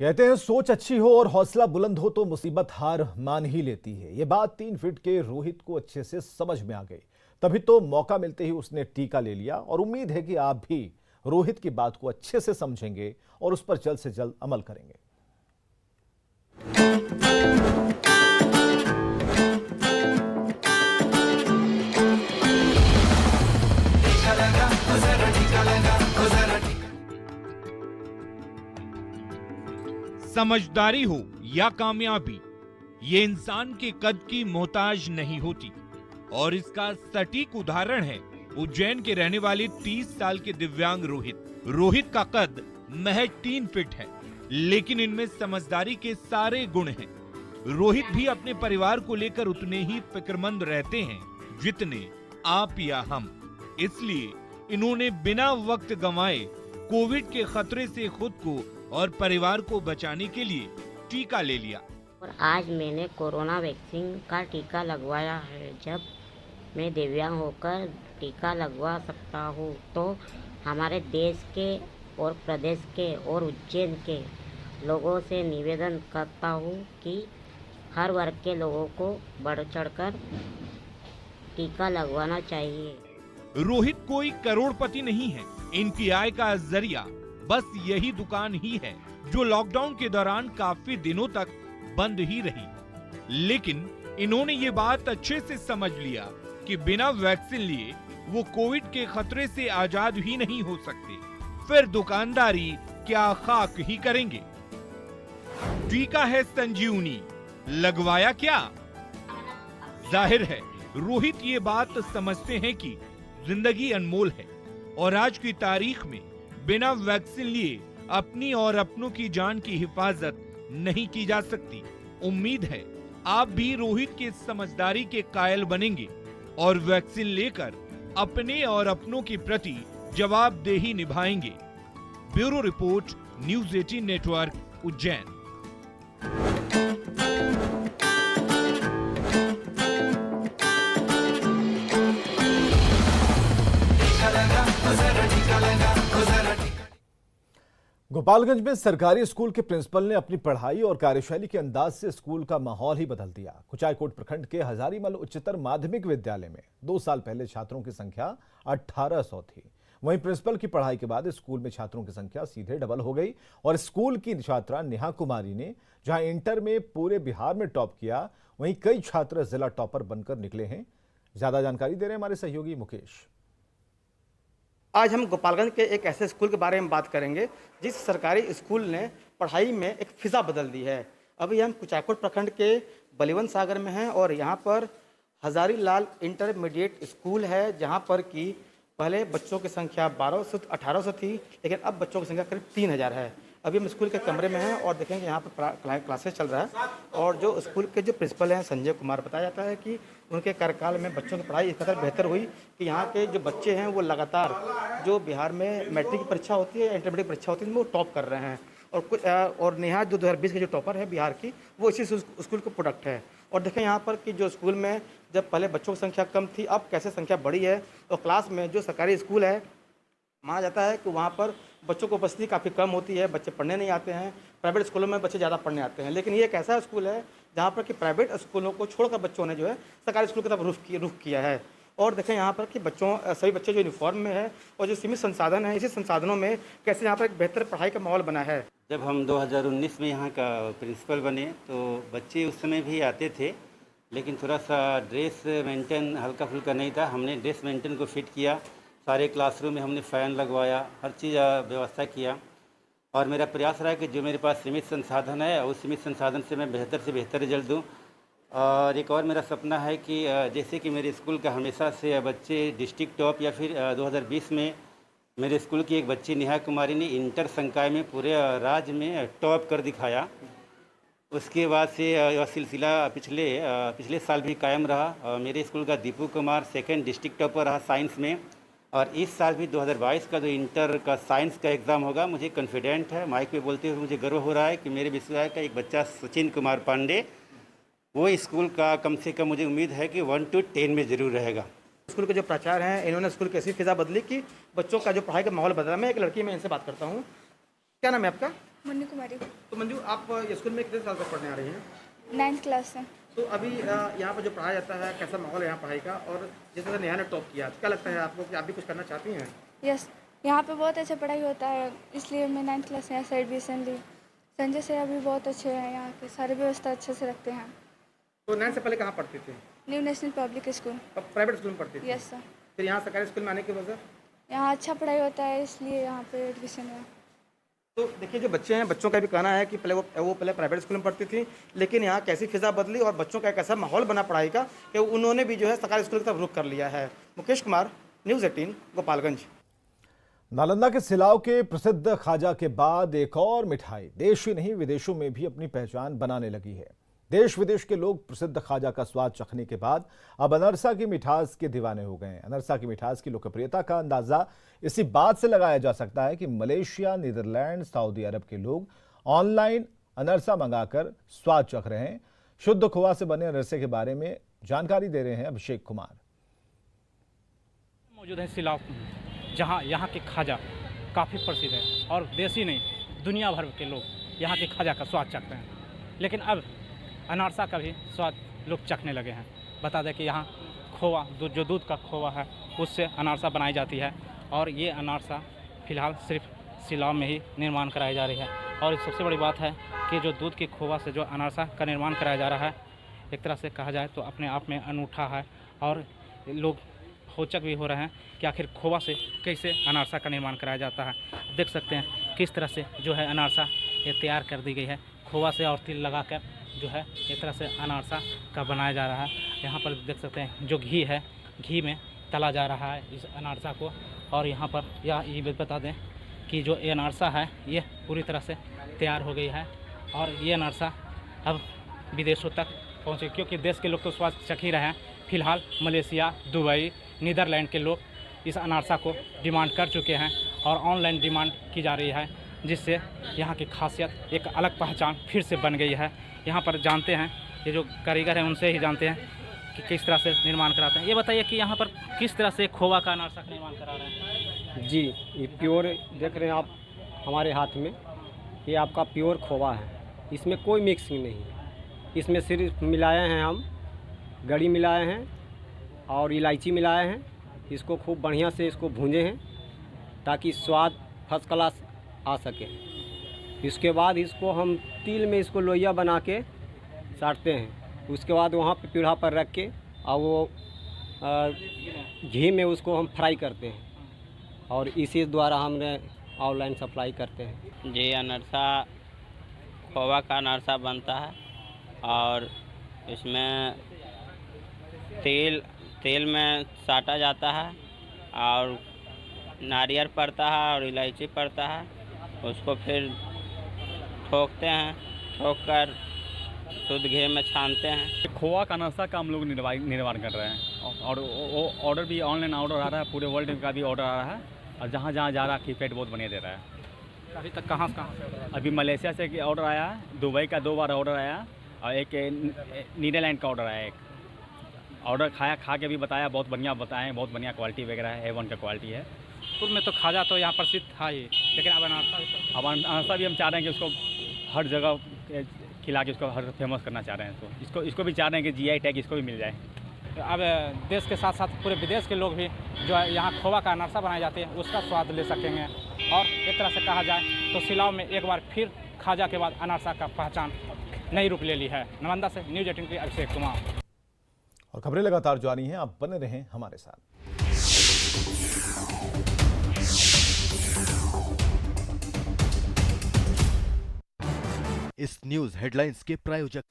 कहते हैं सोच अच्छी हो और हौसला बुलंद हो तो मुसीबत हार मान ही लेती है। ये बात 3 फीट के रोहित को अच्छे से समझ में आ गई। तभी तो मौका मिलते ही उसने टीका ले लिया और उम्मीद है कि आप भी रोहित की बात को अच्छे से समझेंगे और उस पर जल्द से जल्द अमल करेंगे। समझदारी हो या कामयाबी, ये इंसान के कद की मोहताज नहीं होती। और इसका सटीक उदाहरण है उज्जैन के रहने वाले 30 साल के दिव्यांग रोहित। रोहित का कद महज 3 फीट है, लेकिन इनमें समझदारी के सारे गुण हैं। रोहित भी अपने परिवार को लेकर उतने ही फिक्रमंद रहते हैं जितने आप या हम। इसलिए इन्होंने बिना वक्त गंवाए कोविड के खतरे से खुद को और परिवार को बचाने के लिए टीका ले लिया। और आज मैंने कोरोना वैक्सीन का टीका लगवाया है। जब मैं दिव्यांग होकर टीका लगवा सकता हूँ तो हमारे देश के और प्रदेश के और उज्जैन के लोगों से निवेदन करता हूँ कि हर वर्ग के लोगों को बढ़ चढ़कर टीका लगवाना चाहिए। रोहित कोई करोड़पति नहीं है। इनकी आय का जरिया बस यही दुकान ही है जो लॉकडाउन के दौरान काफी दिनों तक बंद ही रही। लेकिन इन्होंने ये बात अच्छे से समझ लिया कि बिना वैक्सीन लिए वो कोविड के खतरे से आजाद ही नहीं हो सकते। फिर दुकानदारी क्या खाक ही करेंगे। टीका है संजीवनी, लगवाया क्या? जाहिर है रोहित ये बात समझते हैं कि जिंदगी अनमोल है और आज की तारीख में बिना वैक्सीन लिए अपनी और अपनों की जान की हिफाजत नहीं की जा सकती। उम्मीद है आप भी रोहित के समझदारी के कायल बनेंगे और वैक्सीन लेकर अपने और अपनों के प्रति जवाबदेही निभाएंगे। Bureau report, news 18 network, Ujjain. Gopalganj में सरकारी स्कूल के प्रिंसिपल ने अपनी पढ़ाई और कार्यशैली के अंदाज से स्कूल का माहौल ही बदल दिया। कुचायकोट प्रखंड के हजारीमल उच्चतर माध्यमिक विद्यालय में 2 साल पहले छात्रों की संख्या 1800 थी। वहीं प्रिंसिपल की पढ़ाई के बाद स्कूल में छात्रों की संख्या सीधे डबल हो गई और स्कूल की छात्रा नेहा कुमारी ने जहां इंटर में पूरे बिहार में टॉप किया, वहीं कई छात्र जिला टॉपर बनकर निकले हैं। ज्यादा जानकारी दे रहे हैं हमारे सहयोगी मुकेश। आज हम गोपालगंज के एक ऐसे स्कूल के बारे में बात करेंगे जिस सरकारी स्कूल ने पढ़ाई में एक फिजा बदल दी है। अभी हम कुचायकोट प्रखंड के बलिवन सागर में हैं और यहाँ पर हजारीलाल इंटरमीडिएट स्कूल है, जहाँ पर कि पहले बच्चों की संख्या 1800 थी, लेकिन अब बच्चों की संख्या करीब 3000 है। अभी हम स्कूल के कमरे में हैं और देखेंगे यहाँ पर क्लासेस चल रहा है। और जो स्कूल के जो प्रिंसिपल हैं संजय कुमार, बताया जाता है कि उनके कार्यकाल में बच्चों की पढ़ाई इस कदर बेहतर हुई कि यहाँ के जो बच्चे हैं वो लगातार जो बिहार में मैट्रिक की परीक्षा होती है, इंटरमीडिएट परीक्षा होती है, वो टॉप कर रहे हैं। और नेहा जो 2020 के जो टॉपर है बिहार की, वो इसी स्कूल का प्रोडक्ट है। और देखें यहाँ पर कि जो स्कूल में जब पहले बच्चों की संख्या कम थी, अब कैसे संख्या बढ़ी है। और क्लास में जो सरकारी स्कूल है, माना जाता है कि वहाँ पर बच्चों की उपस्थिति काफ़ी कम होती है, बच्चे पढ़ने नहीं आते हैं। प्राइवेट स्कूलों में बच्चे ज़्यादा पढ़ने आते हैं, लेकिन ये एक ऐसा स्कूल है जहाँ पर कि प्राइवेट स्कूलों को छोड़कर बच्चों ने जो है सरकारी स्कूल की तरफ रुख किया है। और देखें यहाँ पर कि सभी बच्चे जो यूनिफॉर्म में है और जो सीमित संसाधन है, इसी संसाधनों में कैसे यहाँ पर एक बेहतर पढ़ाई का माहौल बना है। जब हम 2019 में यहाँ का प्रिंसिपल बने तो बच्चे उस समय भी आते थे, लेकिन थोड़ा सा ड्रेस मेंटेन हल्का फुल्का नहीं था। हमने ड्रेस मेंटेन को फिट किया, सारे क्लासरूम में हमने फ़ैन लगवाया, हर चीज़ व्यवस्था किया। और मेरा प्रयास रहा कि जो मेरे पास सीमित संसाधन है उस सीमित संसाधन से मैं बेहतर से बेहतर रिजल्ट दूँ। और एक और मेरा सपना है कि जैसे कि मेरे स्कूल का हमेशा से बच्चे डिस्ट्रिक्ट टॉप, या फिर 2020 में मेरे स्कूल की एक बच्ची नेहा कुमारी ने इंटर संकाय में पूरे राज्य में टॉप कर दिखाया। उसके बाद से यह सिलसिला पिछले साल भी कायम रहा। मेरे स्कूल का Deepu Kumar 2nd district topper रहा साइंस में। और इस साल भी 2022 का जो इंटर का साइंस का एग्ज़ाम होगा, मुझे कॉन्फिडेंट है, माइक पे बोलते हुए मुझे गर्व हो रहा है कि मेरे विश्वविद्यालय का एक बच्चा सचिन कुमार पांडे, वो स्कूल का कम से कम मुझे उम्मीद है कि 1 to 10 में ज़रूर रहेगा। स्कूल के जो प्राचार्य हैं, इन्होंने स्कूल की ऐसी फिजा बदली कि बच्चों का जो पढ़ाई का माहौल बदला। मैं एक लड़की में इनसे बात करता हूँ। क्या नाम है आपका? मुन्नी कुमारी तो मंजू, आप ये स्कूल में कितने साल से पढ़ने आ रही हैं? 9th क्लास से। तो अभी यहाँ पर जो पढ़ाया जाता है, कैसा माहौल है यहाँ पढ़ाई का? और जिस तरह नेहा ने टॉप किया, तो क्या लगता है आपको कि आप भी कुछ करना चाहती हैं? यस, यहाँ पे बहुत अच्छा पढ़ाई होता है, इसलिए मैं 9th क्लास से यहाँ से एडमिशन ली। संजय सर भी बहुत अच्छे हैं, यहाँ के सारी व्यवस्था अच्छे से रखते हैं। तो 9th से पहले कहाँ पढ़ती थी? New national public school. अब प्राइवेट स्कूल में पढ़ती थी? Yes sir. फिर यहाँ सरकारी स्कूल में आने की वजह? यहाँ अच्छा पढ़ाई होता है, इसलिए यहाँ पे एडमिशन हुआ। तो देखिए, जो बच्चे हैं, बच्चों का भी कहना है कि पहले वो पहले प्राइवेट स्कूल में पढ़ती थी, लेकिन यहाँ कैसी फिजा बदली और बच्चों का एक ऐसा माहौल बना पढ़ाई का कि उन्होंने भी जो है सरकारी स्कूल की तरफ रुख कर लिया है। मुकेश कुमार, न्यूज़ 18, गोपालगंज। नालंदा के सिलाव के प्रसिद्ध खाजा के बाद एक और मिठाई देश ही नहीं विदेशों में भी अपनी पहचान बनाने लगी है। देश विदेश के लोग प्रसिद्ध खाजा का स्वाद चखने के बाद अब अनरसा की मिठास के दीवाने हो गए हैं। अनरसा की मिठास की लोकप्रियता का अंदाजा इसी बात से लगाया जा सकता है कि मलेशिया, नीदरलैंड, सऊदी अरब के लोग ऑनलाइन अनरसा मंगाकर स्वाद चख रहे हैं। शुद्ध खोआ से बने अनरसे के बारे में जानकारी दे रहे हैं अभिषेक कुमार। मौजूद है सिलाव, जहां यहाँ के खाजा काफ़ी प्रसिद्ध है और देश ही नहीं दुनिया भर के लोग यहाँ के खाजा का स्वाद चखते हैं। लेकिन अब अनारसा का भी स्वाद लोग चखने लगे हैं। बता दें कि यहाँ खोआ, जो दूध का खोआ है, उससे अनारसा बनाई जाती है और ये अनारसा फ़िलहाल सिर्फ सिलाव में ही निर्माण कराई जा रही है। और सबसे बड़ी बात है कि जो दूध के खोआ से जो अनारसा का निर्माण कराया जा रहा है, एक तरह से कहा जाए तो अपने आप में अनूठा है और लोग रोचक भी हो रहे हैं कि आखिर खोवा से कैसे अनारसा का निर्माण कराया जाता है। देख सकते हैं किस तरह से जो है अनारसा ये तैयार कर दी गई है। खोवा से और तिल लगाकर जो है एक तरह से अनारसा का बनाया जा रहा है। यहाँ पर देख सकते हैं जो घी है, घी में तला जा रहा है इस अनारसा को। और यहाँ पर ये बता दें कि जो ये अनारसा है ये पूरी तरह से तैयार हो गई है और ये अनारसा अब विदेशों तक पहुँचे, क्योंकि देश के लोग तो स्वाद चख ही रहे हैं। फ़िलहाल मलेशिया, दुबई, नीदरलैंड के लोग इस अनारसा को डिमांड कर चुके हैं और ऑनलाइन डिमांड की जा रही है, जिससे यहाँ की खासियत एक अलग पहचान फिर से बन गई है। यहाँ पर जानते हैं, ये जो कारीगर हैं उनसे ही जानते हैं कि किस तरह से निर्माण कराते हैं। ये बताइए कि यहाँ पर किस तरह से खोवा का अनारसा का निर्माण करा रहे हैं? जी, ये प्योर देख रहे हैं आप हमारे हाथ में, ये आपका प्योर खोवा है, इसमें कोई मिक्सिंग नहीं है। इसमें सिर्फ मिलाए हैं हम गड़ी मिलाए हैं और इलायची मिलाए हैं। इसको खूब बढ़िया से इसको भूंजे हैं ताकि स्वाद फर्स्ट क्लास आ सके। इसके बाद इसको हम तिल में इसको लोइया बना के साटते हैं। उसके बाद वहाँ पे पीढ़ा पर रख के और वो घी में उसको हम फ्राई करते हैं और इसी द्वारा हमने ऑनलाइन सप्लाई करते हैं। जी, अनरसा खोवा का अनरसा बनता है और इसमें तेल में साटा जाता है और नारियल पड़ता है और इलायची पड़ता है। उसको फिर ठोकते हैं, ठोक कर शुद्ध घी में छानते हैं। खोआ का अनरसा का हम लोग निर्माण कर रहे हैं और ऑर्डर भी ऑनलाइन ऑर्डर आ रहा है, पूरे वर्ल्ड का भी ऑर्डर आ रहा है और जहाँ जहाँ जा रहा है फीडबैक बहुत बढ़िया दे रहा है। अभी तक कहाँ से? अभी मलेशिया से ऑर्डर आया है, दुबई का 2 बार ऑर्डर आया और एक नीदरलैंड का ऑर्डर आया। एक ऑर्डर खा के भी बताया, बहुत बढ़िया बताएं, बहुत बढ़िया क्वालिटी वगैरह है, A1 का क्वालिटी है। पूर्व में तो खाजा तो यहाँ प्रसिद्ध था ही, लेकिन अब अनरसा भी हम चाह रहे हैं कि उसको हर जगह खिला के उसको हर फेमस करना चाह रहे हैं। तो इसको भी चाह रहे हैं कि GI टैग इसको भी मिल जाए। अब देश के साथ साथ पूरे विदेश के लोग भी जो है यहाँ खोवा का अनरसा बनाए जाते हैं उसका स्वाद ले सकेंगे। और एक तरह से कहा जाए तो सिलाव में एक बार फिर खाजा के बाद अनरसा का पहचान नई रूप ले ली है। नालंदा से न्यूज़ 18 के अभिषेक कुमार। और खबरें लगातार जारी हैं, आप बने रहें हमारे साथ। इस न्यूज हेडलाइंस के प्रायोजक